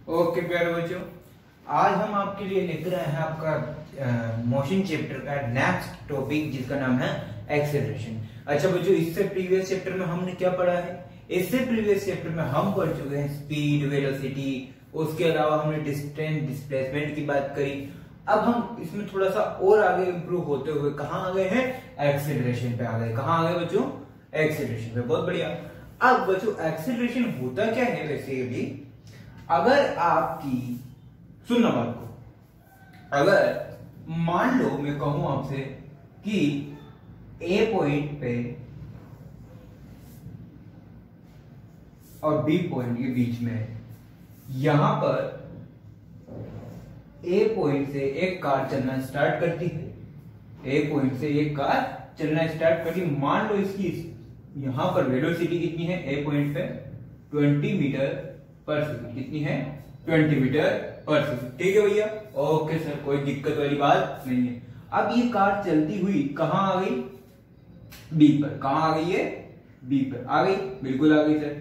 Okay प्यारे बच्चों, आज हम आपके लिए लेकर आए हैं आपका मोशन चैप्टर का नेक्स्ट टॉपिक जिसका नाम है एक्सेलरेशन। अच्छा बच्चों, इससे प्रीवियस चैप्टर में हमने क्या पढ़ा है? इससे प्रीवियस चैप्टर में हम पढ़ चुके हैं स्पीड, वेलोसिटी, उसके अलावा हमने डिस्टेंस, डिस्प्लेसमेंट की बात करी। अब हम इसमें थोड़ा सा और आगे इंप्रूव होते हुए कहाँ आ गए हैं? एक्सेलरेशन पे आ गए। कहाँ आ गए बच्चों? एक्सेलरेशन पे। बहुत बढ़िया। अब बच्चों एक्सेलरेशन होता क्या है बेसिकली? अगर आपकी, सुनना बात को, अगर मान लो मैं कहूं आपसे कि ए पॉइंट पे और बी पॉइंट के बीच में, यहां पर ए पॉइंट से एक कार चलना स्टार्ट करती है। ए पॉइंट से एक कार चलना स्टार्ट करती है। मान लो इसकी यहां पर वेलोसिटी कितनी है? ए पॉइंट पे 20 मीटर पर सेकंड। कितनी है? 20 मीटर पर सेकंड। ठीक है भैया? ओके सर, कोई दिक्कत वाली बात नहीं है। अब ये कार चलती हुई कहां आ गई? बी पर। कहां आ गई है? बी पर आ गई। बिल्कुल आ गई सर।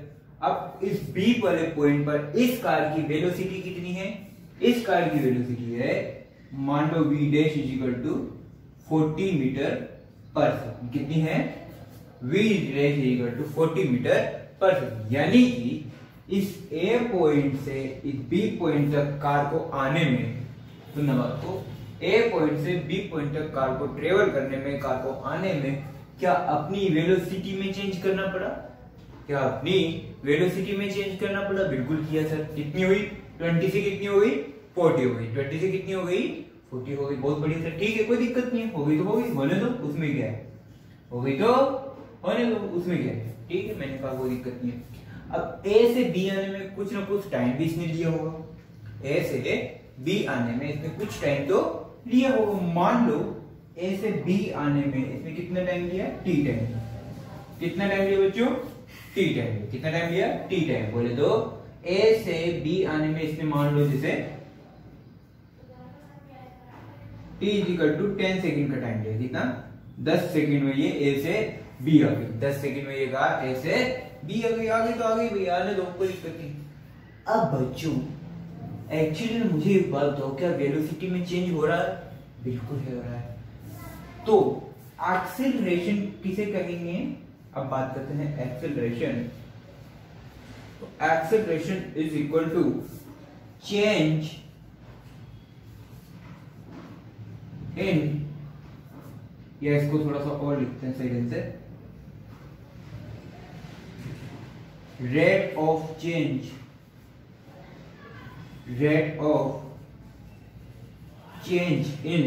अब इस बी वाले पॉइंट पर इस कार की वेलोसिटी कितनी है? इस कार की वेलोसिटी है, मान लो v dash is equal to 40 metre per second. कितनी है? v dash is equal to 40 metre per second. यानी कि इस ए पॉइंट से इस बी पॉइंट तक कार को आने में, सुनना बात को, ए पॉइंट से बी पॉइंट तक कार को ट्रेवल करने में, कार को आने में क्या अपनी वेलोसिटी में चेंज करना पड़ा? क्या अपनी वेलोसिटी में चेंज करना पड़ा? बिल्कुल किया सर। कितनी हुई? 20 से कितनी हो गई? 40 हो गई। 20 से कितनी हो गई? 40 हो गई। बहुत बढ़िया सर। ठीक है, कोई दिक्कत नहीं है। हो गई तो हो गई, होने दो, उसमें क्या है? हो गई तो होने दो, उसमें क्या है? ठीक है, मैंने कहा कोई दिक्कत नहीं है। अब ए से बी आने में कुछ ना कुछ टाइम भी इसने लिया होगा। ए से बी आने में इसने कुछ टाइम तो लिया होगा। मान लो ए से बी आने में इसने कितना टाइम लिया? T time. कितना टाइम लिया बच्चों? T time. कितना टाइम लिया? T time. बोले तो ए से बी आने में इसने मान लो जैसे t इक्वल टू 10 सेकंड का टाइम लिया। कितना? 10 सेकंड में ये ए से बी आ गई। 10 सेकंड में ये कार ए से बी आ गई। आ गई तो आ गई भैया, आने दो, कोई दिक्कत नहीं। अब बच्चों एक्चुअली मुझे एक बात बताओ, क्या वेलोसिटी में चेंज हो रहा है? बिल्कुल हो रहा है। तो एक्सेलरेशन किसे कहेंगे? अब बात करते हैं एक्सेलरेशन। तो acceleration is equal to change in, या इसको थोड़ा सा और लिखते हैं सही ढंग से, rate of change in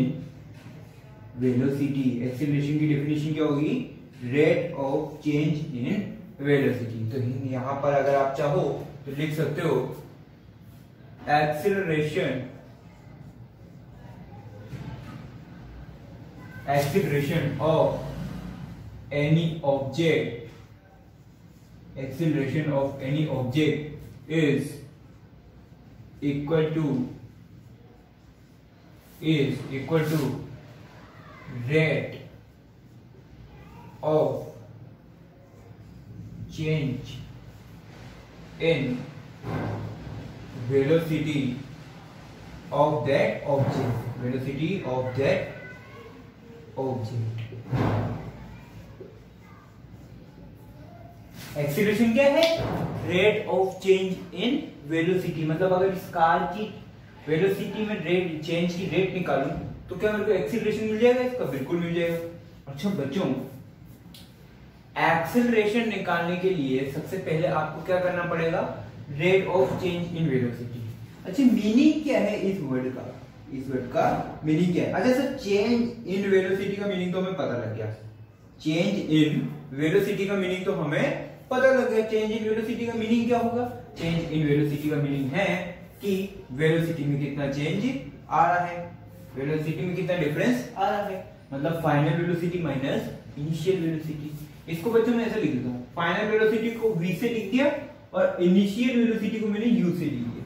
velocity. Acceleration की डेफिनेशन क्या होगी? Rate of change in velocity. तो यहां पर अगर आप चाहो तो लिख सकते हो acceleration of any object is equal to rate of change in velocity of that object। Acceleration क्या है? Rate of change in velocity. मतलब अगर इस कार की वेलोसिटी में रेट चेंज की रेट निकालूं तो क्या मेरे को एक्सीलरेशन मिल जाएगा इसका? बिल्कुल मिल जाएगा। अच्छा बच्चों, एक्सीलरेशन निकालने के लिए सबसे पहले आपको क्या करना पड़ेगा? Rate of change in velocity. अच्छा, मीनिंग क्या है इस वर्ड का? इस वर्ड का मीनिंग क्या है? अच्छा सर, चेंज इन वेलोसिटी का मीनिंग तो हमें पता लग गया। चेंज इन वेलोसिटी का मीनिंग तो हमें पता लग गया। चेंज इन वेलोसिटी का मीनिंग क्या होगा? चेंज इन वेलोसिटी का मीनिंग है कि वेलोसिटी में कितना चेंज आ रहा है, वेलोसिटी में कितना डिफरेंस आ रहा है। मतलब final velocity minus initial velocity. इसको बच्चों मैं ऐसे लिख देता हूं, फाइनल वेलोसिटी को v से लिख दिया और इनिशियल वेलोसिटी को मैंने u से लिख दिया।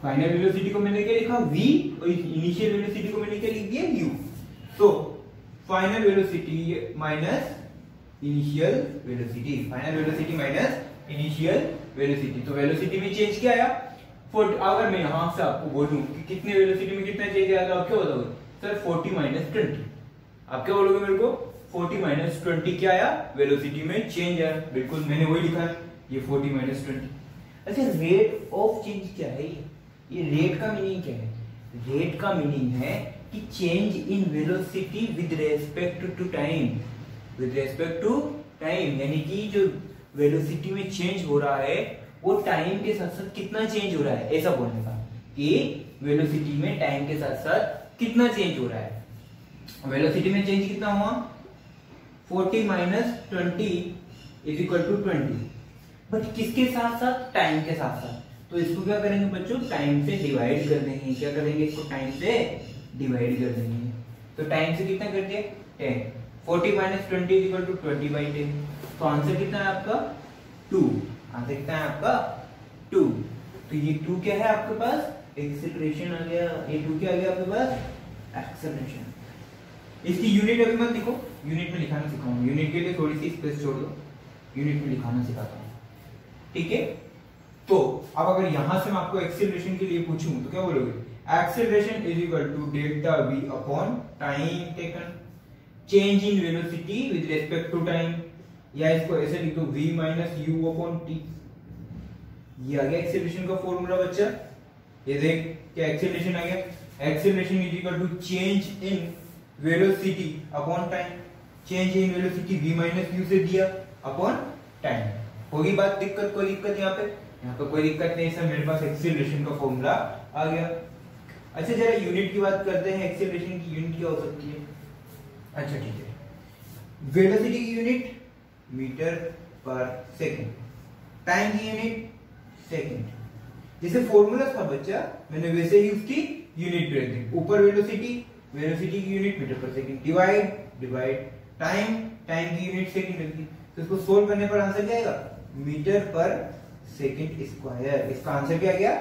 फाइनल वेलोसिटी को मैंने क्या लिखा? v, और इनिशियल वेलोसिटी को मैंने क्या लिख दिया? u। तो final velocity minus initial velocity, final velocity minus initial velocity. तो वेलोसिटी में चेंज क्या आया? अगर मैं यहाँ से आपको बोलूं कि कितने वेलोसिटी में कितना चेंज आएगा, आप क्या बताओगे सर 40 माइनस 20। आप क्या बोलोगे मेरे को 40 माइनस 20 क्या आया वेलोसिटी में चेंज आया। बिल्कुल मैंने वही लिखा है ये 40 माइनस 20। अच्छा रेट ऑफ चेंज क्या है, ये रेट का मीनिंग क्या है? रेट का मीनिंग है कि change in velocity with respect to time, with respect to time, यानी कि जो वेलोसिटी में चेंज हो रहा है वो टाइम के साथ साथ कितना चेंज हो रहा है, ऐसा बोलने का कि वेलोसिटी में टाइम के साथ साथ कितना चेंज हो रहा है। वेलोसिटी में चेंज कितना हुआ 40 minus 20 is equal to 20, but किसके साथ साथ, टाइम के साथ साथ। तो इसको क्या करेंगे बच्चों, टाइम से डिवाइड कर देंगे। क्या करेंगे, इसको टाइम से डिवाइड कर देंगे। तो टाइम से कितना कर दिया 10, 40 माइनस 20 इज इक्वल टू 20/10। तो आंसर कितना है आपका 2, आंसर कितना है आपका 2। तो ये 2 क्या है आपके पास, एक्सेलरेशन आ गया। ये 2 क्या आ गया आपके पास, एक्सेलरेशन। इसकी यूनिट अभी मत लिखो, यूनिट में लिखाना सिखाऊंगा, यूनिट के लिए थोड़ी सी स्पेस छोड़ दो, यूनिट में लिखाना सिखाता हूँ, ठीक है। तो अब अगर यहां से मैं आपको एक्सेलरेशन के लिए पूछूं तो क्या बोलोगे, acceleration is equal to delta v upon time taken, change in velocity with respect to time, या इसको ऐसे लिख दो v minus u upon t। ये आ गया एक्सेलरेशन का फॉर्मूला बच्चा। ये देख क्या एक्सेलरेशन आ गया, acceleration is equal to change in velocity upon time, change in velocity v minus u से दिया अपॉन टाइम। होगी बात, दिक्कत कोई दिक्कत यहाँ पे कोई दिक्कत नहीं, सर मेरे पास एक्सेलरेशन का फॉर्मूला आ गया। अच्छा जरा यूनिट की बात करते हैं, एक्सेलरेशन की यूनिट क्या हो सकती है। अच्छा ठीक है, वेलोसिटी की unit metre per second, time की यूनिट सेकंड। जैसे फॉर्मूला था बच्चा मैंने वैसे ही उसकी यूनिट रख दी, ऊपर वेलोसिटी, वेलोसिटी की unit metre per second, divide time, time की यूनिट सेकंड रख दी। तो इसको सोल्व करने पर आंसर क्या आएगा, मीटर पर सेकंड स्क्वायर। इसका आंसर क्या आ गया,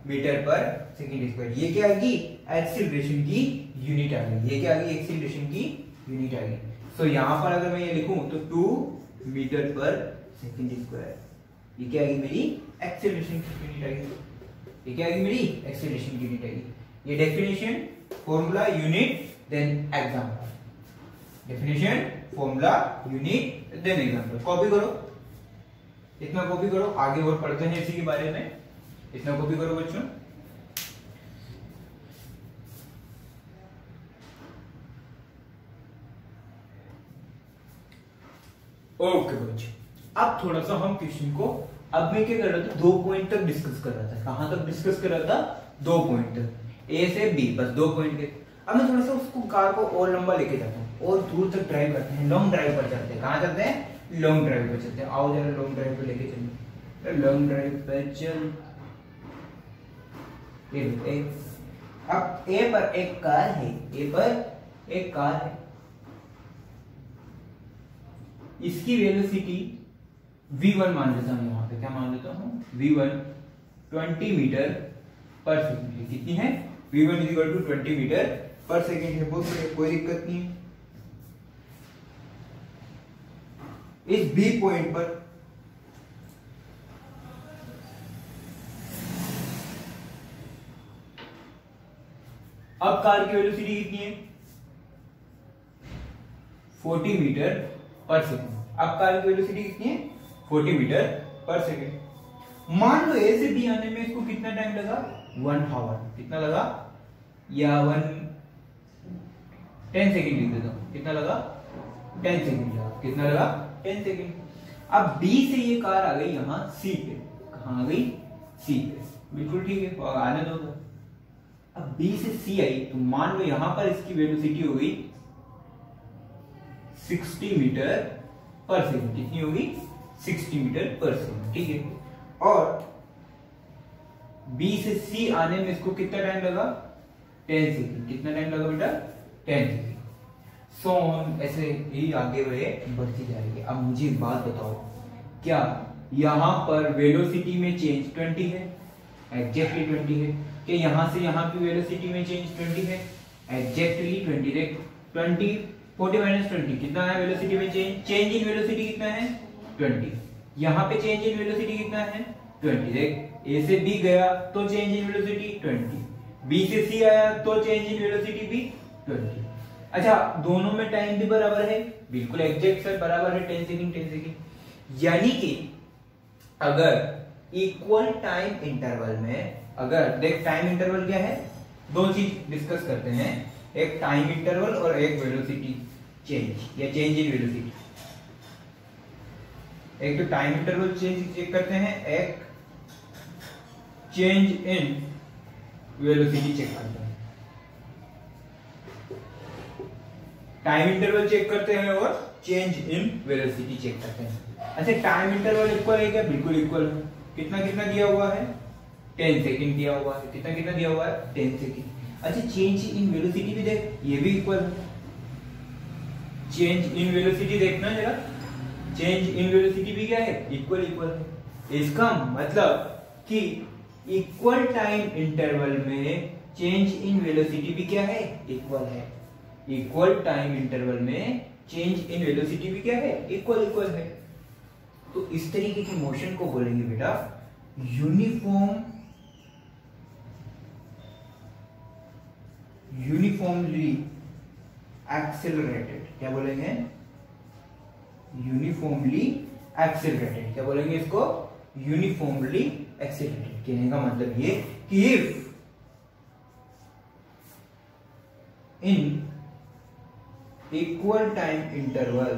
मीटर पर सेकंड स्क्वायर। ये क्या आ गई, एक्सीलरेशन की यूनिट आ गई। ये क्या आ गई, एक्सीलरेशन की यूनिट आ गई। सो यहां पर अगर मैं ये लिखूं तो 2 मीटर पर सेकंड स्क्वायर, ये क्या आ गई मेरी एक्सीलरेशन की यूनिट आ गई। ये क्या आ गई मेरी एक्सीलरेशन की यूनिट आ गई। ये definition, formula, unit, then example. Definition, formula, unit, then example. Copy करो, इतना कॉपी करो, आगे और पढ़ते हैं इसी के बारे में। इतना कॉपी करो बच्चों। ओके बच्चों, अब थोड़ा सा हम क्वेश्चन को, अब मैं क्या कर रहा था, 2 पॉइंट तक डिस्कस कर रहा था। कहां तक डिस्कस कर रहा था, 2 पॉइंट तक, ए से बी, बस 2 पॉइंट के। अब मैं थोड़ा सा उसको कार को और लंबा लेके जाता हूँ और दूर तक ड्राइव करते हैं, लॉन्ग ड्राइव पर चलते हैं। कहां चलते हैं, लॉन्ग ड्राइव पर चलते हैं। आओ जरा लॉन्ग ड्राइव पे लेके चलिए, लॉन्ग ड्राइव पे चल। अब ए पर एक कार है, ए पर एक कार है, इसकी वेलोसिटी v1 मान लेता हूं, यहां पे क्या मान लेता हूं, v1 20 मीटर पर सेकंड है। कितनी है, v1 is equal to 20 metre per second है। बहुत कोई दिक्कत नहीं है। इस बी पॉइंट पर अब कार की वेलोसिटी कितनी है, 40 मीटर पर सेकंड। अब कार की वेलोसिटी कितनी है, 40 मीटर पर सेकंड। मान लो ए से बी आने में इसको कितना टाइम लगा, 1 आवर। कितना लगा, या 10 सेकंड लिख देता हूं। कितना लगा, 10 सेकंड लगा। कितना लगा, 10 सेकंड। अब बी से ये कार आ गई यहां सी पे। कहां आ गई, सी पे। बिल्कुल ठीक है, और आने दो। अब बी से सी आई तो मान लो यहां पर इसकी वेलोसिटी हो गई 60 मीटर पर सेकंड। कितनी होगी, 60 मीटर पर सेकंड, ठीक है। और बी से सी आने में इसको कितना टाइम लगा, 10 सेकंड। कितना टाइम लगा बेटा, 10 सेकंड। सो ऐसे ही आगे बढ़ती जाएगी। अब मुझे एक बात बताओ, क्या यहां पर वेलोसिटी में चेंज 20 है, एग्जैक्टली 20 है। कि यहां से यहां की वेलोसिटी में चेंज 20 है, एग्जैक्टली 20 है। 20 40 माइनस 20 कितना है वेलोसिटी में चेंज, चेंज इन वेलोसिटी कितना है 20। यहां पे चेंज इन वेलोसिटी कितना है 20। देख ए से बी गया तो चेंज इन वेलोसिटी 20, बी से सी आया तो चेंज इन वेलोसिटी भी 20। अच्छा दोनों में टाइम भी बराबर है, बिल्कुल एग्जैक्ट सर बराबर है 10 सेकंड 10 सेकंड। यानी कि अगर इक्वल टाइम इंटरवल में, अगर देख टाइम इंटरवल क्या है, दो चीज डिस्कस करते हैं, एक टाइम इंटरवल और एक वेलोसिटी चेंज या चेंज इन वेलोसिटी। एक तो टाइम इंटरवल चेंज चेक करते हैं, एक चेंज इन वेलोसिटी चेक करते हैं। टाइम इंटरवल चेक करते हैं और चेंज इन वेलोसिटी चेक करते हैं। अच्छा टाइम इंटरवल इक्वल है क्या? बिल्कुल इक्वल है। कितना कितना दिया हुआ है? 10 सेकंड दिया हुआ है। कितना कितना दिया हुआ है? 10 सेकंड। अच्छा चेंज इन वेलोसिटी भी देख, ये भी इक्वल है। चेंज इन वेलोसिटी देखना जरा, चेंज इन वेलोसिटी भी क्या है? इक्वल इक्वल है। इसका मतलब कि इक्वल टाइम इंटरवल में चेंज इन वेलोसिटी भी क्या है? इक्वल है। इक्वल टाइम इंटरवल में चेंज इन वेलोसिटी भी क्या है? इक्वल इक्वल है। तो इस तरीके के मोशन को बोलेंगे बेटा यूनिफॉर्मली एक्सेलरेटेड। क्या बोलेंगे? Uniformly accelerated. क्या बोलेंगे इसको? Uniformly accelerated. कहने का मतलब ये कि if in equal time interval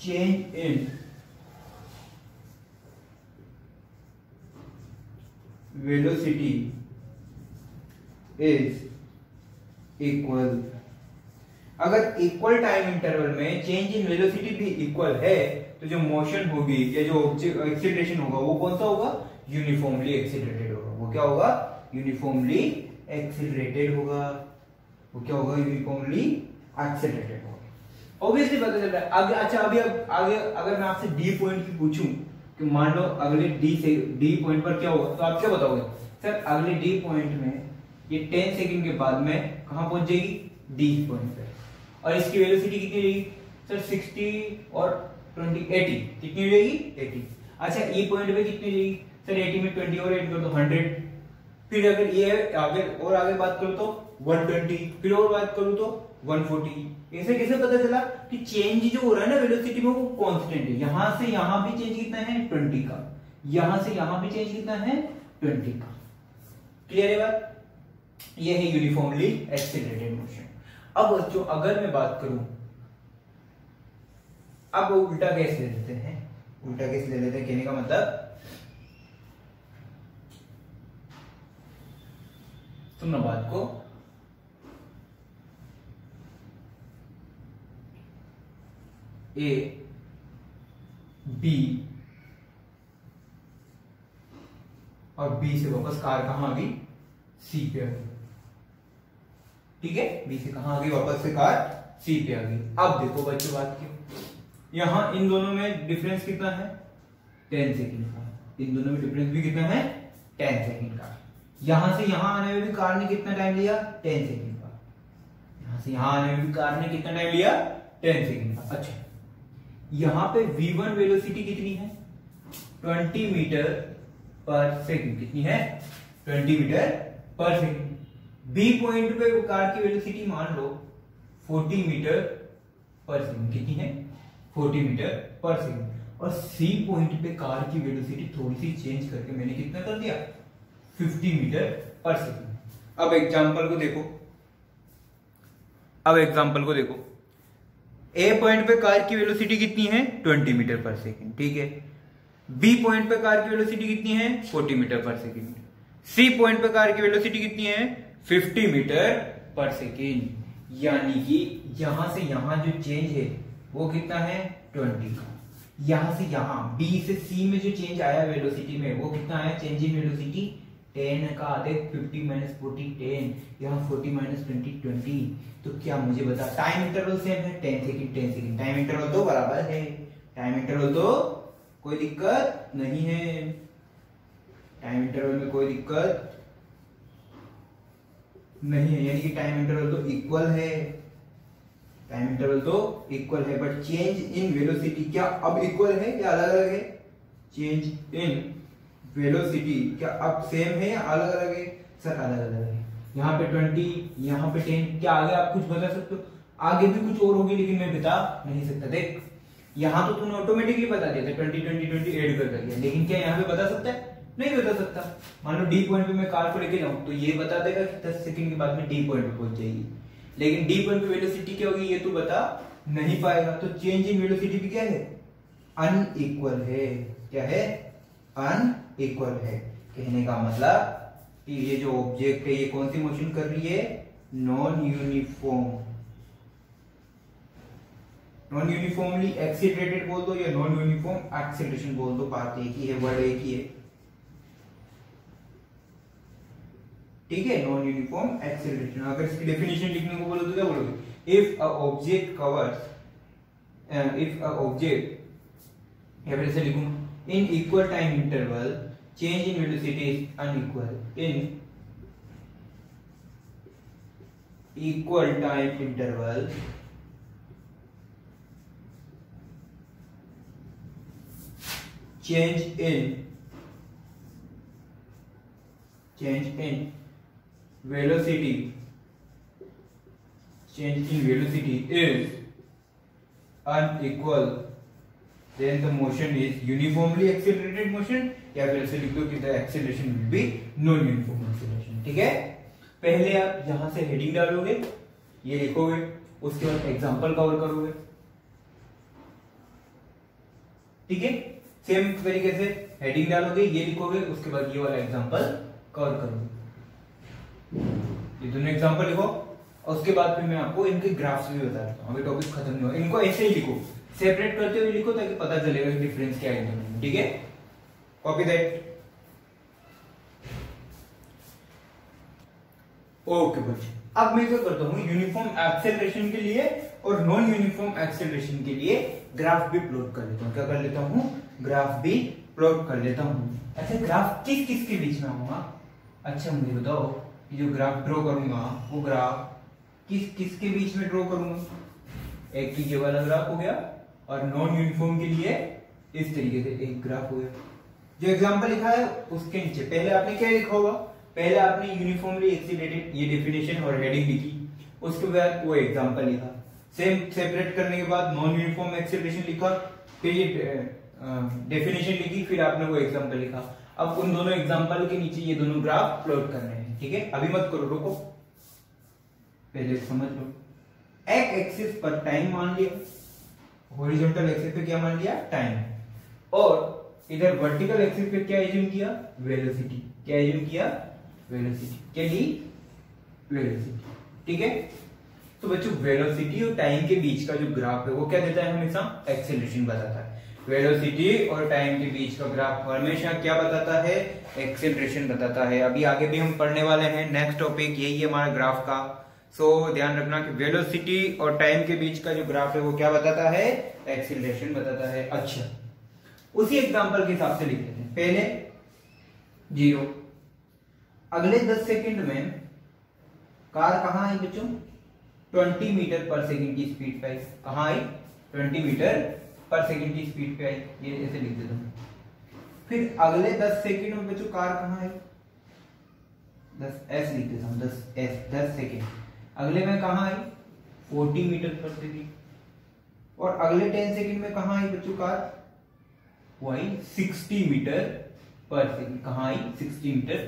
change in velocity is equal. अगर इक्वल टाइम इंटरवल में चेंज इन वेलोसिटी भी इक्वल है तो जो मोशन होगी या जो एक्सीलरेशन होगा वो कौन सा होगा? यूनिफॉर्मली एक्सीलरेटेड होगा। वो क्या होगा? यूनिफॉर्मली एक्सीलरेटेड होगा। वो क्या होगा? यूनिफॉर्मली एक्सीलरेटेड होगा। ऑब्वियसली पता चल रहा है आगे। अच्छा अभी अब आगे अगर मैं आपसे डी पॉइंट की पूछूं कि मान लो अगले डी पॉइंट पर क्या होगा, तो आप क्या बताओगे? सर अगले डी पॉइंट में ये 10 सेकंड के बाद में कहां पहुंच जाएगी? डी पॉइंट पे। और इसकी वेलोसिटी कितनी रहेगी? सर 60 और 20 80। कितनी हो जाएगी? 80। अच्छा ई पॉइंट पे कितनी रहेगी? सर 80 में 20 और 8 कर दो 100। फिर अगर ये आगे और आगे बात करो तो 120, फिर और बात करूं तो 140। ऐसे कैसे पता चला कि चेंज जो हो रहा है ना वेलोसिटी में वो कांस्टेंट है। यहां से यहां भी चेंज कितना है? 20 का। यहां से यहां भी चेंज कितना है? 20 का। क्लियर है बात? ये है यूनिफॉर्मली एक्सीलरेटेड मोशन। अब बच्चों अगर मैं बात करूं, अब उल्टा केस ले लेते हैं। उल्टा केस ले लेते हैं कहने का मतलब, सुनो बात को, ए बी और बी से वापस कार कहां आ गई? सी पे आ गई। ठीक है, बी से कहां आ गई? वापस से कार सी पे आ गई। अब देखो बच्चों बात की, यहां इन दोनों में डिफरेंस कितना है? 10 सेकंड का। इन दोनों में डिफरेंस भी कितना है? 10 सेकंड का। यहां से यहां आने में भी कार ने कितना टाइम लिया? 10 सेकंड का। यहां से यहां आने में भी कार ने कितना टाइम लिया? 10 सेकंड का। अच्छा यहां पे v1 वेलोसिटी कितनी है? 20 मीटर पर सेकंड। कितनी है? 20 metre per second. B point पे कार की वेलोसिटी मान लो 40 मीटर पर सेकंड। कितनी है? 40 मीटर पर सेकंड। और सी पॉइंट पे कार की वेलोसिटी थोड़ी सी चेंज करके मैंने कितना कर दिया? 50 मीटर पर सेकंड। अब एग्जांपल को देखो, ए पॉइंट पे कार की वेलोसिटी कितनी है? 20 मीटर पर सेकंड। ठीक है, बी पॉइंट पे कार की वेलोसिटी कितनी है? 40 metre per second. C point पे कार की वेलोसिटी कितनी है? 50 मीटर पर सेकंड। यानी कि यहां से यहां जो चेंज है वो कितना है? 20 का। यहां से यहां बी से सी में जो चेंज आया वेलोसिटी में वो कितना आया? चेंज इन वेलोसिटी 10 का। देख 50 माइनस 40 10, यहाँ 40 माइनस 20 20। तो क्या मुझे बता, टाइम इंटरवल सेम है 10 सेकंड 10 सेकंड। टाइम इंटरवल तो बराबर है, टाइम इंटरवल तो कोई दिक्कत नहीं है। टाइम इंटरवल में कोई दिक्कत नहीं है, यानी कि टाइम इंटरवल तो इक्वल है। टाइम इंटरवल तो इक्वल है, बट चेंज इन वेलोसिटी क्या अब इक्वल है या अलग अलग है? चेंज इन वेलोसिटी क्या अब सेम है या अलग अलग है? सर अलग अलग है। यहाँ पे 20, यहाँ पे 10, क्या आगे आप कुछ बता सकते हो? आगे भी कुछ और होगी लेकिन मैं बता नहीं सकता। देख यहाँ तो तूने ऑटोमेटिकली बता दिया था 20 20 20 ऐड कर दिया, लेकिन क्या यहाँ पे बता सकता है? नहीं बता सकता। मान लो डी पॉइंट पे मैं कार को लेके जाऊं तो ये बता देगा कि 10 सेकंड के बाद में डी पॉइंट पे पहुंच जाएगी, लेकिन डी पॉइंट पे वेलोसिटी क्या होगी ये तो बता नहीं पाएगा। तो चेंज इन वेलोसिटी भी क्या है? अनइक्वल है। क्या है? अनइक्वल है। कहने का मतलब कि ये जो ऑब्जेक्ट है ये कौन सी मोशन कर रही है? Non uniform. Non uniformly accelerated बोल दो या नॉन यूनिफॉर्म एक्सीलरेशन बोल दो, बात एक ही है, वर्ड एक ही है। ठीक है, नॉन यूनिफॉर्म एक्सीलरेशन। अगर इसकी डेफिनेशन लिखने को बोलो तो क्या बोलोगे? If a object covers, if a object, या फिर ऐसे लिखूं, in equal time interval change in velocity is unequal. In equal time interval change in velocity is unequal, then the motion is uniformly accelerated motion, या फिर ऐसे लिख दो कि the acceleration will be non uniform acceleration। ठीक है, पहले आप यहां से हेडिंग डालोगे, ये लिखोगे, उसके बाद एग्जांपल कवर करोगे। ठीक है, सेम तरीके से हेडिंग डालोगे, ये लिखोगे, उसके बाद ये वाला एग्जांपल कवर करोगे। ये दोनों एग्जांपल लिखो और उसके बाद फिर मैं आपको इनके ग्राफ्स भी बता देता हूं। अभी टॉपिक खत्म नहीं हुआ, इनको ऐसे ही लिखो, सेपरेट करते हुए लिखो ताकि पता चलेगा कि डिफरेंस क्या है इनमें। ठीक है, कॉपी दैट। ओके बच्चे, अब मैं क्या करता हूँ, यूनिफॉर्म एक्सेलरेशन के लिए और नॉन यूनिफॉर्म एक्सेलरेशन के लिए ग्राफ भी प्लॉट कर लेता हूँ। क्या कर लेता हूँ? ग्राफ भी प्लॉट कर लेता हूँ। अच्छा, ग्राफ किस किस के बीच में होगा? अच्छा मुझे बताओ, ये जो ग्राफ ड्रॉ करूंगा वो ग्राफ किस किस के बीच में ड्रॉ करूंगा? एक की ये वाला ग्राफ हो गया, और नॉन यूनिफॉर्म के लिए इस तरीके से एक ग्राफ हो गया। जो एग्जांपल लिखा है उसके नीचे पहले आपने क्या लिखा होगा? पहले आपने यूनिफॉर्मली एक्सीलरेटेड ये डेफिनेशन और हेडिंग लिखी, उसके बाद वो एग्जांपल लिखा, सेम सेपरेट करने के बाद नॉन यूनिफॉर्म एक्सीलरेशन लिखा, फिर ये डेफिनेशन लिखी, फिर आपने वो एग्जांपल लिखा। अब उन दोनों एग्जांपल के नीचे ये दोनों ग्राफ प्लॉट करने हैं। ठीक है, अभी मत करो, रुको, पहले समझ लो। एक एक्सिस पर टाइम मान लिया, हॉरिजॉन्टल एक्सिस पे क्या मान लिया? टाइम, और इधर वर्टिकल एक्सिस पे क्या एज्यूम किया? वेलोसिटी। क्या एज्यूम किया? वेलोसिटी। क्या ली? वेलोसिटी। ठीक है, तो बच्चों वेलोसिटी और टाइम के बीच का जो ग्राफ है वो क्या देता है? हमेशा एक्सेलरेशन बताता है। वेलोसिटी और टाइम के बीच का ग्राफ हमेशा क्या बताता है? एक्सेलरेशन बताता है। अभी आगे भी हम पढ़ने वाले हैं, नेक्स्ट टॉपिक यही है हमारा ग्राफ का। सो ध्यान रखना कि वेलोसिटी और टाइम के बीच का जो ग्राफ है वो क्या बताता है? एक्सेलरेशन बताता है। अच्छा, उसी एग्जांपल के हिसाब से लिख लेते हैं। पहले 0, अगले 10 सेकंड में कार कहां आई बच्चों? 20 मीटर पर सेकंड की स्पीड पे आई। कहां आई? 20 मीटर पर सेकंड की स्पीड पे आई। ये ऐसे लिख देता हूं। फिर अगले 10 सेकंड में बच्चों कार कहां आई? 10s लिख देता हूं, 10 सेकंड। अगले में कहां आई? 40 मीटर पर सेकंड। और अगले 10 सेकंड में कहां आई बच्चों कार? वो आई 60 मीटर पर सेकंड। कहां आई? 60 मीटर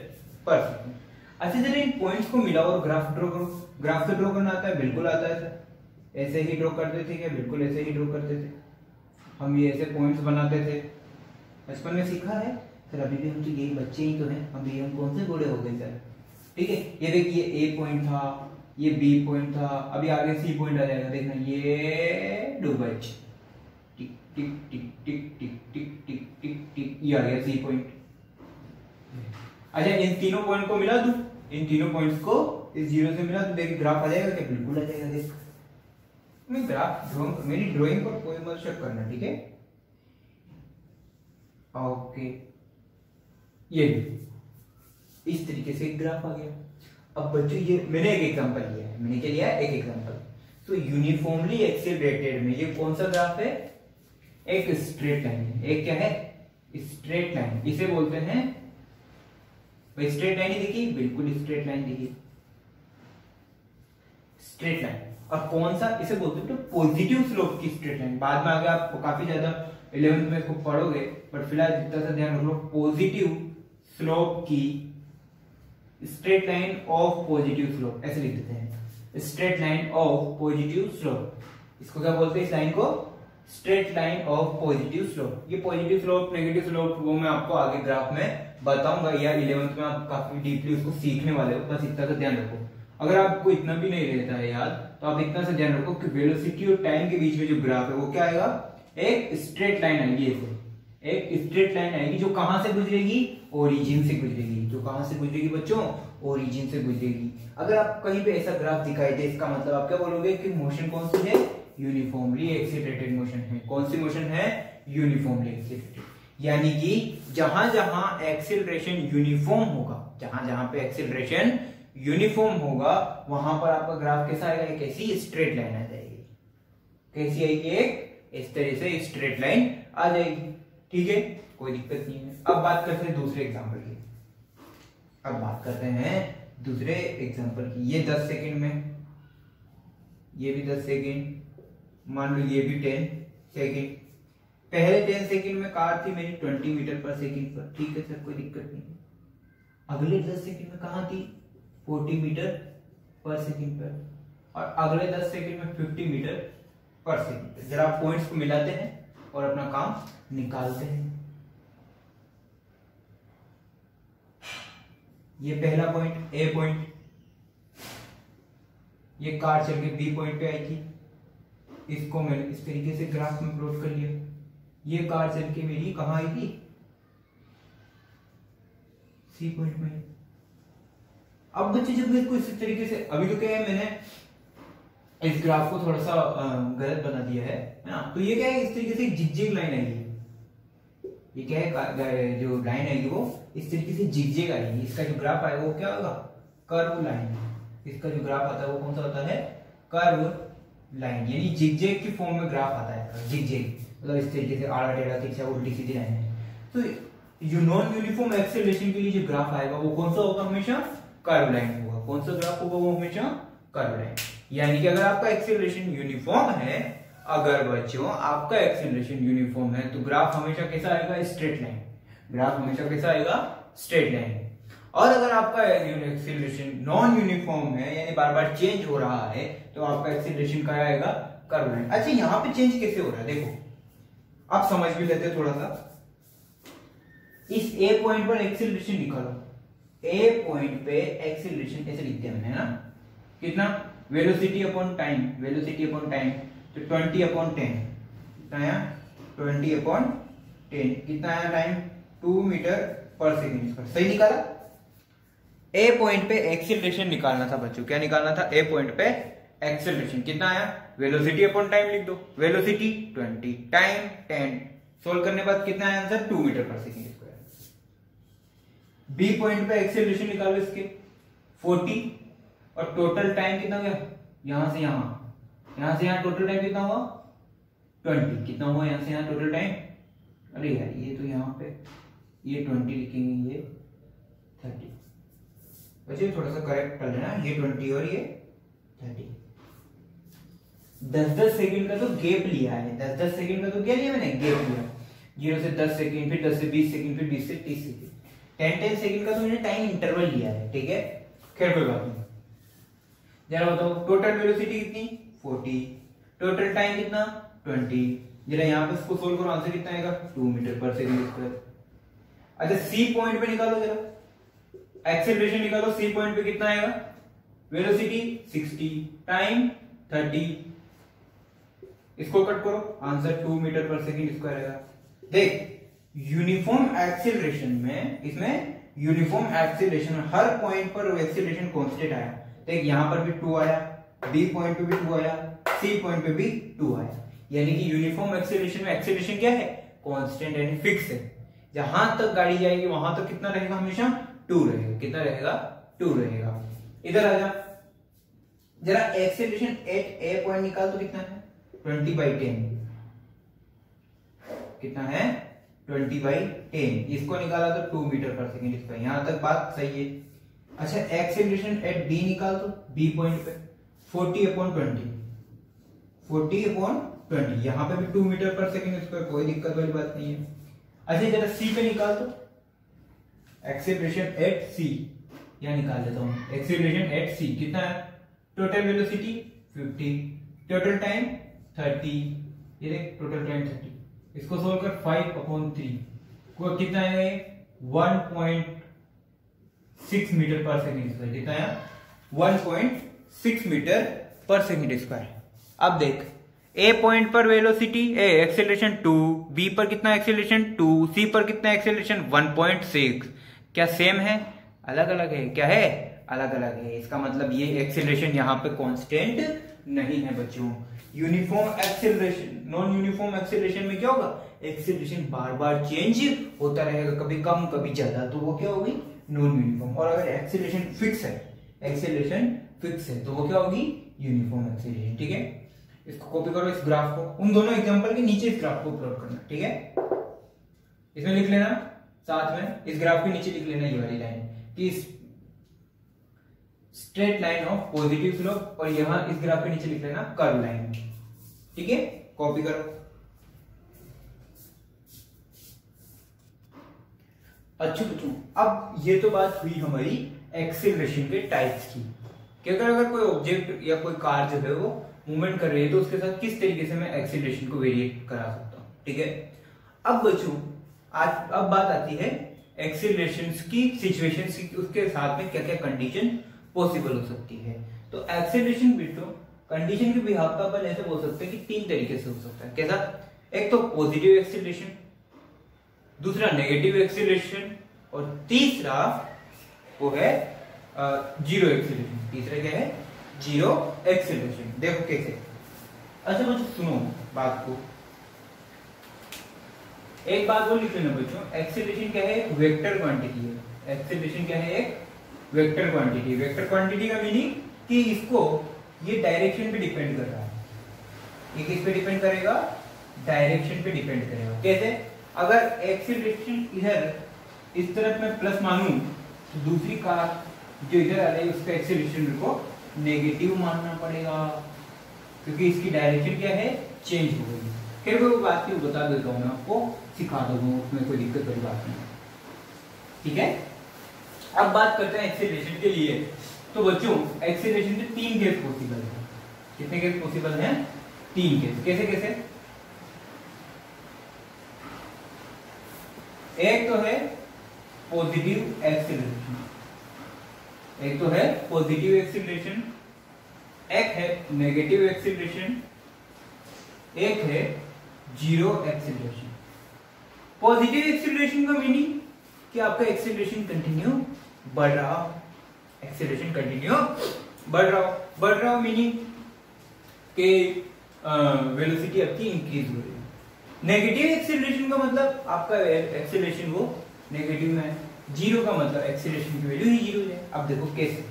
पर सेकंड। अच्छा, जरा इन पॉइंट्स को मिलाओ और ग्राफ ड्रॉ करो। ग्राफ तो ड्रॉ करना आता है? बिल्कुल आता है सर। ऐसे ही ड्रॉ करते थे क्या? बिल्कुल ऐसे ही ड्रॉ करते थे। हम ये ऐसे पॉइंट्स बनाते थे, बचपन में सीखा है सर। अभी भी हम तो यही बच्चे ही तो हैं, अभी हम कौन से बूढ़े हो गए सर। ठीक है, ये देखिए ए पॉइंट था, ये बी पॉइंट था, अभी आगे सी पॉइंट आ जाएगा। देखना, ये डुबच, टिक टिक टिक टिक टिक टिक टिक टिक टिक, ये आ गया सी पॉइंट। अच्छा, इन तीनों पॉइंट को मिला दूं, इन तीनों पॉइंट्स को इस 0 से मिला तो देखिए ग्राफ आ जाएगा क्या? बिल्कुल आ जाएगा। देख, मैं ग्राफ मेरी ड्राइंग पर कोई मत शक करना, ठीक है? ओके, ये इस तरीके से एक ग्राफ आ गया। अब बच्चों ये मैंने एक एग्जांपल लिया है। मैंने क्या लिया है? एक एग्जांपल। तो यूनिफॉर्मली एक्सेलरेटेड में ये कौन सा ग्राफ है? एक स्ट्रेट लाइन है। एक क्या है? Straight line. इसे बोलते हैं, भाई स्ट्रेट लाइन ही दिखी, बिल्कुल स्ट्रेट लाइन दिखी, स्ट्रेट लाइन। और कौन सा? इसे बोलते हैं पॉजिटिव स्लोप की स्ट्रेट लाइन। बाद में आगे आप काफी ज्यादा 11th में इसको पढ़ोगे, बट फिलहाल जितना सा ध्यान रख लो, पॉजिटिव स्लोप की straight line of positive slope, ऐसे लिख देते हैं, straight line of positive slope. इसको क्या बोलते हैं? इस लाइन को straight line of positive slope. ये पॉजिटिव स्लोप, नेगेटिव स्लोप, वो मैं आपको आगे ग्राफ में बताऊंगा, या 11th में आप काफी डीपली उसको सीखने वाले हो। बस इतना सा ध्यान रखो। अगर आपको इतना भी नहीं रहता है याद, तो आप इतना सा ध्यान रखो कि वेलोसिटी और टाइम के बीच में जो ग्राफ है वो क्या आएगा? एक स्ट्रेट लाइन आएगी। ऐसे एक स्ट्रेट लाइन आएगी जो कहां से गुजरेगी? ओरिजिन से गुजरेगी। जो कहां से गुजरेगी बच्चों? ओरिजिन से गुजरेगी। अगर आप कहीं पे ऐसा ग्राफ दिखाई दे, इसका मतलब आप क्या बोलोगे कि मोशन कौन सी है? यूनिफॉर्मली एक्सीलरेटेड मोशन है। कौन सी मोशन है? Uniformly accelerated. यानी कि जहां जहां एक्सीलरेशन यूनिफॉर्म होगा, जहां जहां पे एक्सीलरेशन यूनिफॉर्म होगा, वहां पर आपका ग्राफ कैसा आएगा? एक ऐसी स्ट्रेट लाइन आ जाएगी। कैसी आएगी? एक इस तरह से स्ट्रेट लाइन आ जाएगी। ठीक है, कोई दिक्कत नहीं है। अब बात करते हैं दूसरे एग्जांपल की। अब बात करते हैं दूसरे एग्जांपल की। ये 10 सेकंड में, ये भी 10 सेकंड, मान लो ये भी 10 सेकंड। पहले 10 सेकंड में कार थी मेरी 20 मीटर पर सेकंड पर। ठीक है सर, कोई दिक्कत नहीं है। अगले 10 सेकंड में कहां थी? 40 मीटर पर सेकंड पर। और अगले 10 सेकंड में 50 मीटर पर सेकंड। जरा आप पॉइंट्स को मिलाते हैं और अपना काम निकालते हैं। ये पहला पॉइंट, ए पॉइंट, ये कार चल के बी पॉइंट पे आई थी। इसको मैंने इस तरीके से ग्राफ में प्लॉट कर लिया। ये कार चल के मेरी कहां आई थी? सी पॉइंट में। अब बच्चे जब मैं इसको इस तरीके से, अभी तो क्या है, मैंने इस ग्राफ को थोड़ा सा गलत बना दिया है ना। तो ये क्या है? इस तरीके से जिगजैग लाइन आएगी। ये क्या है? जो लाइन आएगी वो इस तरीके से जिगजैग आएगी। इसका जो ग्राफ आएगा वो क्या होगा? Curve line. इसका जो ग्राफ आता है वो कौन सा होता है? Curve line. यानी जिगजैग की फॉर्म में ग्राफ आता है। जिगजैग मतलब इस तरीके से आड़ा टेढ़ा तिरछा उल्टी सीधी लाइन है। तो जो नॉन यूनिफॉर्म एक्सेलरेशन के लिए जो ग्राफ आएगा वो कौन सा होगा? हमेशा कर्व लाइन होगा। कौन सा ग्राफ होगा? वो हमेशा कर्व लाइन। यानी कि अगर आपका एक्सेलरेशन यूनिफॉर्म है, अगर बच्चों आपका एक्सेलरेशन यूनिफॉर्म है, तो ग्राफ हमेशा कैसा आएगा? Straight line. ग्राफ हमेशा कैसा आएगा? Straight line. और अगर आपका एक्सेलरेशन नॉन यूनिफॉर्म है, यानी बार बार चेंज हो रहा है, तो आपका एक्सेलरेशन क्या आएगा? Curve line. अच्छा, यहां पे चेंज कैसे हो रहा है देखो, आप समझ भी लेते थोड़ा सा। इस ए पॉइंट पर एक्सेलरेशन निकालो। ए पॉइंट पे एक्सेलरेशन ऐसे लिखते हैं मैंने, है ना? कितना? Velocity upon time. Velocity upon time तो 20 अपॉन 10। कितना आया? 20 अपॉन 10। कितना आया टाइम? 2 metre per second. इसका सही निकाला। ए पॉइंट पे एक्सेलरेशन निकालना था बच्चों। क्या निकालना था? ए पॉइंट पे एक्सेलरेशन। कितना आया? वेलोसिटी अपॉन टाइम लिख दो। Velocity 20, time 10। सोल्व करने के बाद कितना आया answer? 2 metre per second square. B point पे एक्सेलरेशन निकालो इसके 40, और टोटल टाइम कितना हो गया? यहां से यहां टोटल टाइम कितना हुआ? 20। कितना हुआ यहां से यहां टोटल टाइम? अरे यार, ये तो यहां पे ये 20 लिखेंगे, ये 30। बच्चे थोड़ा सा करेक्ट कर लेना, ये 20 और ये 30। 10-10 सेकंड का तो गैप लिया है। 10-10 सेकंड का तो क्या लिया मैंने? गैप लिया। 0 से 10 सेकंड, फिर 10 से 20 सेकंड, फिर 20 से 30 सेकंड। 10-10 सेकंड का तो मैंने टाइम इंटरवल लिया है। ठीक है, खैर कोई बात नहीं। जरा बताओ, टोटल वेलोसिटी कितनी? 40। टोटल टाइम कितना? 20। जरा यहाँ पे इसको सोल्व करो, आंसर कितना आएगा? 2 मीटर पर सेकंड स्क्वायर। अच्छा, सी पॉइंट पे निकालो, जरा एक्सेलरेशन निकालो। सी पॉइंट पे कितना आएगा? Velocity 60, time 30। इसको कट करो, answer 2 metre per second square आएगा। देख, यूनिफॉर्म एक्सेलरेशन में, इसमें यूनिफॉर्म एक्सेलरेशन हर पॉइंट पर एक्सेलरेशन कांस्टेंट आया। देख, यहां पर भी 2 आया, बी पॉइंट पे भी 2 आया, सी पॉइंट पे भी 2 आया। यानी कि यूनिफॉर्म एक्सेलरेशन में एक्सेलरेशन क्या है? कांस्टेंट यानी फिक्स है। जहां तक गाड़ी जाएगी वहां तक कितना रहेगा? हमेशा 2 रहेगा। कितना रहेगा? 2 रहेगा। इधर आ जा, जरा एक्सेलरेशन एट ए पॉइंट निकाल तो कितना है 20/10, कितना है 20/10, इसको निकाला तो 2 मीटर पर सेकेंड स्क्वायर। यहां तक बात सही है। अच्छा एक्सेलरेशन एट बी निकाल तो बी पॉइंट पे 40/20, 40/20, यहां पे भी 2 मीटर पर सेकेंड स्क्वायर, कोई दिक्कत वाली बात नहीं है। अच्छा जरा सी पे निकाल तो एक्सेलरेशन एट सी, यहां निकाल देता हूं एक्सेलरेशन एट सी कितना है, टोटल वेलोसिटी 50, टोटल टाइम 30, ये देख टोटल टाइम 30, इसको सोल्व कर 5/3 को कितना है 1.6 मीटर पर सेकेंड स्क्वायर, कितना है 1.6 मीटर पर सेकेंड स्क्वायर। अब देख ए पॉइंट पर वेलोसिटी एक्सेलरेशन 2, बी पर कितना एक्सेलरेशन 2, सी पर कितना एक्सेलरेशन 1.6, क्या सेम है अलग अलग है, क्या है अलग अलग है। इसका मतलब ये एक्सेलरेशन यहाँ पे कांस्टेंट नहीं है बच्चों। Uniform acceleration, non uniform acceleration में क्या होगा, एक्सेलरेशन बार बार चेंज होता रहेगा, कभी कम कभी ज्यादा, तो वो क्या होगी नॉन यूनिफॉर्म। और अगर एक्सेलरेशन फिक्स है, एक्सेलरेशन फिक्स है तो वो क्या होगी यूनिफॉर्म एक्सेलरेशन। ठीक है, इसको कॉपी करो इस ग्राफ को, उन दोनों एग्जांपल के नीचे इस ग्राफ को प्लॉट करना। ठीक है, इसमें लिख लेना साथ में, इस ग्राफ के नीचे लिख लेना ये वाली लाइन कि straight line of positive slope, और यहां इस ग्राफ के नीचे लिख लेना कर्व लाइन। ठीक है, कॉपी करो। अच्छा बच्चों, अब ये तो बात हुई हमारी एक्सेलरेशन के टाइप्स की, कि अगर कोई ऑब्जेक्ट या कोई कार जो है वो मूवमेंट कर रही है तो उसके साथ किस तरीके से मैं एक्सेलरेशन को वेरिएट करा सकता हूं। ठीक है, अब बच्चों आज अब बात आती है एक्सेलरेशन की सिचुएशंस की, उसके साथ में क्या क्या कंडीशन पॉसिबल हो सकती है। तो एक्सेलरेशन बेटो कंडीशन के बिहाफ पर अपन ऐसे बोल सकते हैं कि 3 तरीके से हो सकता है। कैसा, एक तो पॉजिटिव एक्सेलरेशन, दूसरा नेगेटिव एक्सेलरेशन, और तीसरा वो है जीरो एक्सेलरेशन। तीसरा क्या है, जीरो एक्सेलरेशन। देखो कैसे, अच्छा बच्चों सुनो बात को, एक बात और लिख लेना बच्चों, एक्सेलरेशन क्या है, वेक्टर क्वांटिटी है। एक्सेलरेशन क्या है, एक वेक्टर क्वांटिटी। वेक्टर क्वांटिटी का मीनिंग कि इसको ये डायरेक्शन पे डिपेंड कर रहा है। ये किस पे डिपेंड करेगा, डायरेक्शन पे डिपेंड करेगा। कैसे, अगर एक्सेलरेशन इधर इस तरफ मैं प्लस मानूं तो दूसरी कार जो इधर आ रही है उसका एक्सेलरेशन को नेगेटिव मानना पड़ेगा, क्योंकि इसकी डायरेक्शन क्या है, चेंज हो गई। फिर वो बात की बता देता हूं, मैं आपको सिखा दूंगा, उसमें कोई दिक्कत वाली बात नहीं। ठीक है, अब बात करते हैं एक्सेलरेशन के लिए। तो बच्चों एक्सेलरेशन के 3 केस पॉसिबल है। कितने केस पॉसिबल हैं, 3 केस। कैसे कैसे, एक तो है पॉजिटिव एक्सेलरेशन, एक तो है पॉजिटिव एक्सेलरेशन, एक है नेगेटिव एक्सेलरेशन, एक है जीरो एक्सेलरेशन। पॉजिटिव एक्सेलरेशन का मीनिंग कि आपका एक्सेलरेशन कंटिन्यू बढ़ रहा हो, एक्सेलरेशन कंटिन्यू बढ़ रहा हो मीनिंग कि वेलोसिटी आपकी इंक्रीज हो रही है। नेगेटिव एक्सेलरेशन का मतलब आपका एक्सेलरेशन वो नेगेटिव में है। जीरो का मतलब एक्सेलरेशन की वैल्यू ही जीरो है। अब देखो कैसे,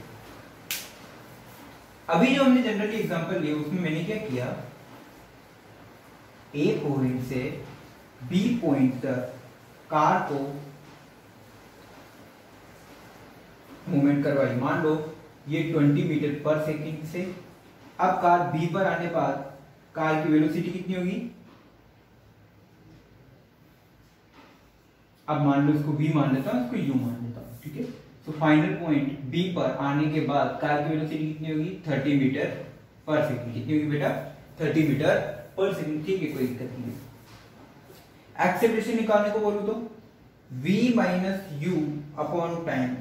अभी जो हमने जनरली एग्जांपल लिया उसमें मैंने क्या किया, ए पॉइंट से बी पॉइंट तक कार को मूवमेंट करवाई। मान लो ये 20 मीटर पर सेकंड से, अब कार बी पर आने बाद कार की वेलोसिटी कितनी होगी, अब मान लो इसको बी मान लेता हूं, इसको यू मान लेता हूं। ठीक है, तो फाइनल पॉइंट बी पर आने के बाद कार की वेलोसिटी कितनी होगी, 30 मीटर पर सेकंड। कितनी होगी बेटा, 30 मीटर पर सेकंड। ठीक है, कोई दिक्कत नहीं है। एक्सेलरेशन निकालने को बोलूं तो v minus you upon time.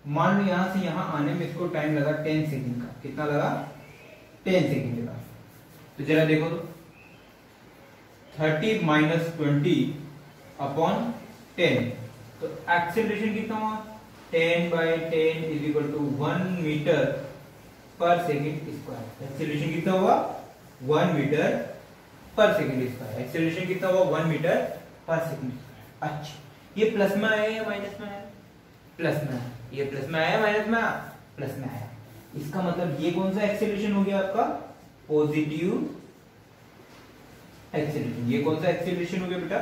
मान लो यहां से यहां आने में इसको टाइम लगा 10 सेकंड का। कितना लगा, 10 सेकंड लगा। तो जरा देखो तो 30 माइनस 20 अपॉन 10, तो एक्सेलरेशन कितना हुआ, 10/10 is equal to 1 metre per second square. Acceleration कितना हुआ, 1 metre per second square. Acceleration कितना हुआ, 1 मीटर पर सेकंड स्क्वायर। अच्छा, ये प्लस में आया या माइनस में आया, प्लस में आया। ये प्लस में आया माइनस में आया, प्लस में आया। इसका मतलब ये कौन सा एक्सेलरेशन हो गया आपका, पॉजिटिव एक्सेलरेशन। ये कौन सा एक्सेलरेशन हो गया बेटा,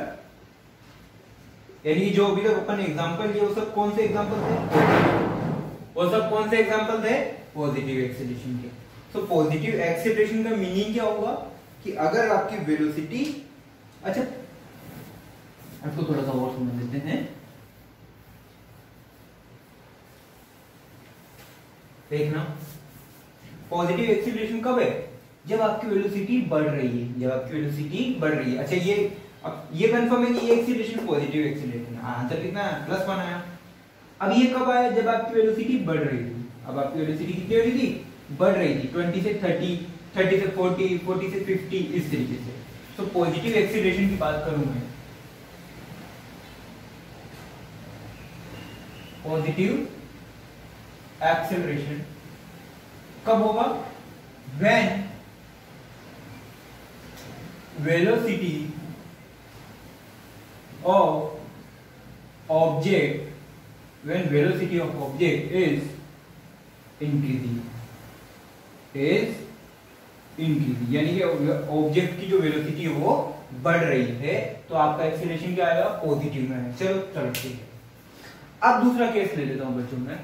यानी जो अभी तक अपन एग्जांपल लिए वो सब कौन से एग्जांपल थे, वो सब कौन से एग्जांपल थे, पॉजिटिव एक्सेलरेशन के। तो पॉजिटिव एक्सेलरेशन का मीनिंग क्या होगा कि अगर आपकी वेलोसिटी, अच्छा इसको थोड़ा सा और समझ लेते हैं। देखना पॉजिटिव एक्सीलरेशन कब है, जब आपकी वेलोसिटी बढ़ रही है, जब आपकी वेलोसिटी बढ़ रही है। अच्छा ये अब ये कंफर्म है कि ये एक्सीलरेशन पॉजिटिव एक्सीलरेशन है, आंसर कितना है, +1 आया। अब ये कब आया, जब आपकी वेलोसिटी बढ़ रही थी। अब आपकी वेलोसिटी कितनी हो रही थी, बढ़ रही थी, 20 से 30, 30 से 40, 40 से 50, इस तरीके से। तो पॉजिटिव एक्सीलरेशन की बात करूं मैं, पॉजिटिव एक्सेलरेशन कब होगा, when velocity of object, when velocity of object is increasing, यानी कि ऑब्जेक्ट की जो वेलोसिटी है वो बढ़ रही है, तो आपका एक्सेलरेशन क्या आएगा, पॉजिटिव में है। चलो ठीक है। अब दूसरा केस ले लेता हूं बच्चों में,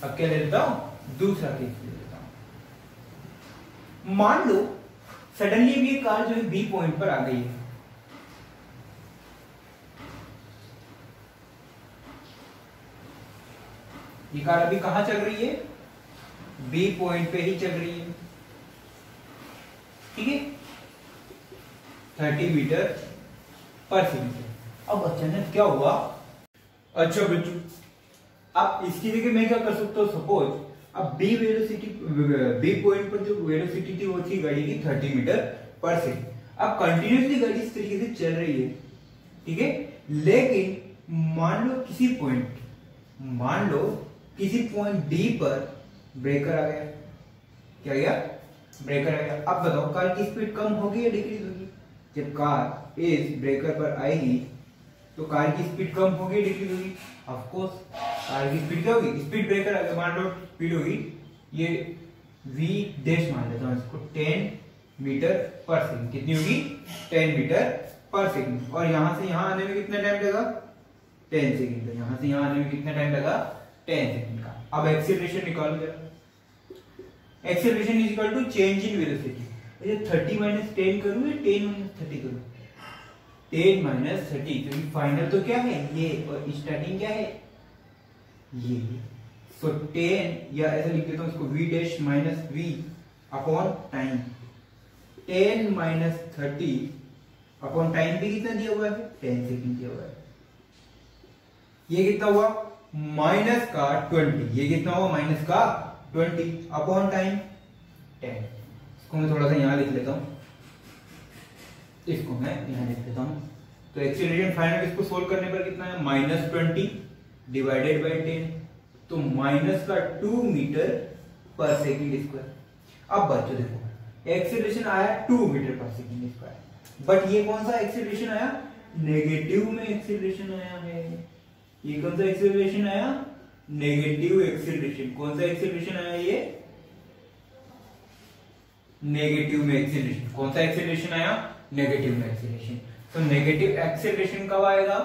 अब क्या ले लेता हूं, दूसरा केस ले लेता हूं। मान लो सडनली भी ये कार जो है बी पॉइंट पर आ गई है, ये कार अभी कहां चल रही है, बी पॉइंट पे ही चल रही है, ठीक है, 30 मीटर पर सेकंड। अब अचानक क्या हुआ, अच्छा बच्चों अब इसकी जगह मैं क्या कर सकता हूं, सपोज अब बी पॉइंट पर जो वेलोसिटी थी वो थी गाड़ी की 30 मीटर पर सेकंड। अब कंटिन्यूसली गाड़ी इस तरीके से चल रही है, ठीक है, लेकिन मान लो किसी पॉइंट डी पर ब्रेकर आ गया, क्या गया, ब्रेकर आ गया। अब बताओ कार की स्पीड कम होगी या डिक्रीज होगी, जब कार इस ब्रेकर पर आएगी तो कार की स्पीड कम होगी डिक्रीज होगी, ऑफ कोर्स कार की स्पीड क्या होगी, स्पीड ब्रेकर आ गया, मान लो स्पीड होगी ये v डैश मान लेता हूं इसको 10 मीटर पर सेकंड, कितनी होगी 10 मीटर पर सेकंड, और यहां से यहां आने में कितना टाइम लगा 10 सेकंड, तो यहां से यहां आने में कितना टाइम लगा 10 सेकंड का। अब एक्सीलरेशन निकाल लिया, acceleration is equal to change in velocity, ये 30 - 10 करूं या 10 - 30 करूं, 10 - 30, क्योंकि फाइनल तो क्या है ये और स्टार्टिंग क्या है ये, सो 10 या ऐसा लिख देता हूं इसको v dash minus v upon time, 10 - 30 upon time भी कितना दिया हुआ है 10 सेकंड दिया हुआ है, ये कितना हुआ माइनस का 20, ये कितना हुआ माइनस का 20 अपॉन टाइम 10। इसको मैं थोड़ा सा यहां लिख लेता हूं, इसको मैं यहां लिख देता हूं। तो एक्सीलरेशन फाइनल इसको सोल्व करने पर कितना है -20 डिवाइडेड बाय 10, तो माइनस का 2 मीटर पर सेकंड स्क्वायर। अब बच्चों देखो एक्सीलरेशन आया 2 metre per second square, but ये कौन सा एक्सीलरेशन आया, नेगेटिव में एक्सीलरेशन आया है। ये कौन सा एक्सीलरेशन आया, नेगेटिव एक्सीलरेशन। कौन सा एक्सीलरेशन आया, ये नेगेटिव में एक्सीलरेशन। कौन सा एक्सीलरेशन आया, नेगेटिव में एक्सीलरेशन। तो नेगेटिव एक्सीलरेशन कब आएगा,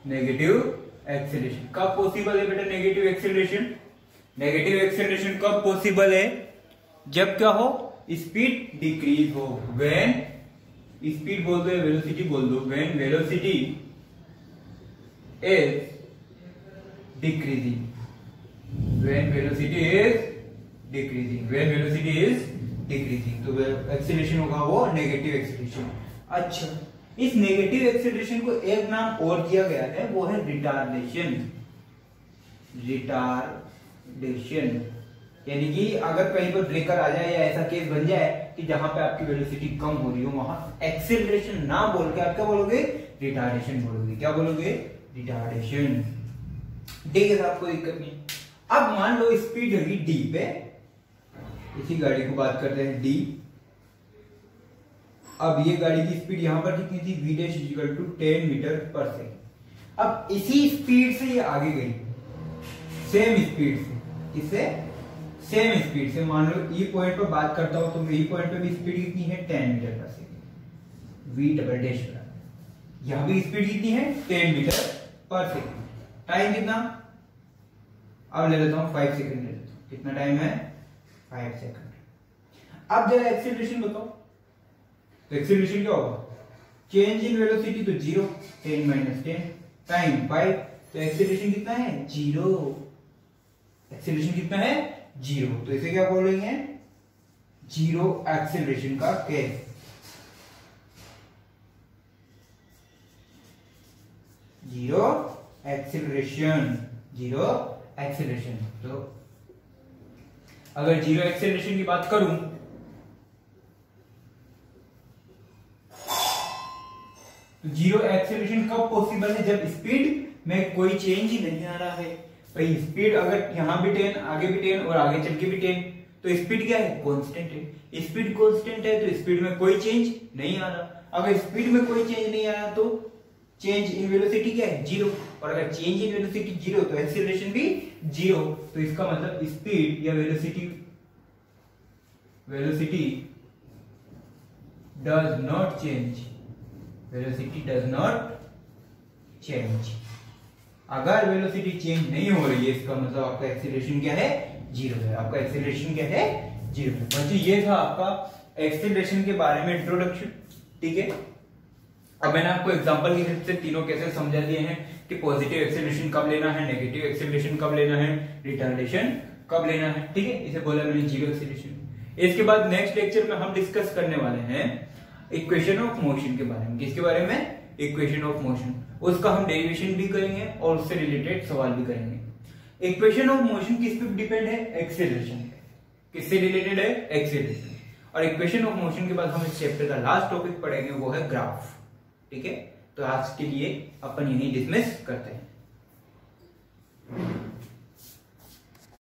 नेगेटिव एक्सीलरेशन कब पॉसिबल है बेटा, नेगेटिव एक्सीलरेशन, नेगेटिव एक्सीलरेशन कब पॉसिबल है, जब क्या हो, स्पीड डिक्रीज हो, व्हेन स्पीड बोल दो, वेलोसिटी बोल दो, when velocity is decreasing, when velocity is decreasing, when velocity is decreasing, तो एक्सीलरेशन होगा वो नेगेटिव एक्सीलरेशन। अच्छा, इस नेगेटिव एक्सीलरेशन को एक नाम और दिया गया है, वो है रिटार्डेशन। रिटार्डेशन यानी कि अगर कहीं पर ब्रेकर आ जाए या ऐसा केस बन जाए कि जहां पे आपकी वेलोसिटी कम हो रही हो, वहां एक्सीलरेशन ना बोल के आप क्या बोलोगे, रिटार्डेशन बोलोगे। क्या बोलोगे, रिटार्डेशन। ठीक है, आपको दिक्कत नहीं। अब मान लो स्पीड होगी डी पे, इसी गाड़ी को बात करते हैं डी, अब ये गाड़ी की स्पीड यहां पर कितनी थी, v dash equal to 10 metre per second. अब इसी स्पीड से ये आगे गई, सेम स्पीड से, किससे, सेम स्पीड से। मान लो ई पॉइंट पर बात करता हूं तो ई पॉइंट पे भी स्पीड कितनी है, 10 metre per second, v double dash बराबर, यहां भी स्पीड कितनी है, 10 मीटर पर सेकेंड। टाइम कितना, अब ले लेता हूं 5 सेकेंड ले लेता हूं, कितना टाइम है, 5 सेकेंड। अब जरा एक्सीलरेशन बताओ, तो एक्सीलरेशन क्या होगा, चेंज इन वेलोसिटी तो 0, 10 माइनस 10, टाइम 5, तो एक्सीलरेशन कितना है, 0, एक्सीलरेशन कितना है, 0, तो इसे क्या बोल रही है, 0 एक्सीलरेशन का case. Zero acceleration, zero acceleration. तो अगर जीरो एक्सीलरेशन की बात करूं तो जीरो एक्सीलरेशन कब पॉसिबल है, जब स्पीड में कोई चेंज ही नहीं आ रहा है। भाई स्पीड अगर यहां भी 10, आगे भी 10 और आगे चल के भी 10, तो स्पीड क्या है, कांस्टेंट है। स्पीड कांस्टेंट है तो स्पीड में कोई चेंज नहीं आ रहा। अगर स्पीड में कोई चेंज नहीं आया तो चेंज इन वेलोसिटी क्या है, 0, और अगर चेंज इन वेलोसिटी 0 तो एक्सीलरेशन भी 0। तो इसका मतलब स्पीड या velocity does not change, velocity does not change. अगर वेलोसिटी चेंज नहीं हो रही है इसका मतलब आपका एक्सीलरेशन क्या है, 0 है, आपका एक्सीलरेशन क्या है, 0 है। बच्चों ये था आपका एक्सीलरेशन के बारे में इंट्रोडक्शन, ठीक है। अब मैंने आपको एग्जांपल की हेल्प से तीनों कैसे समझा दिए हैं कि पॉजिटिव एक्सीलरेशन कब लेना है, नेगेटिव एक्सीलरेशन कब लेना है, रिटार्डेशन कब लेना है, ठीक है। इसे बोला मैंने जीरो एक्सीलरेशन। इसके बाद नेक्स्ट लेक्चर में हम डिस्कस करने वाले हैं इक्वेशन ऑफ मोशन के बारे में। किसके बारे में, इक्वेशन ऑफ मोशन। उसका हम डेरिवेशन भी करेंगे और उससे रिलेटेड सवाल भी करेंगे। इक्वेशन ऑफ मोशन किस पे डिपेंड है, एक्सीलरेशन पे। किससे रिलेटेड है, एक्सीलरेशन। और इक्वेशन ऑफ मोशन के बाद हम इस चैप्टर का लास्ट टॉपिक पढ़ेंगे, वो है ग्राफ, ठीक है। तो आज के लिए अपन यही डिसमिस करते हैं।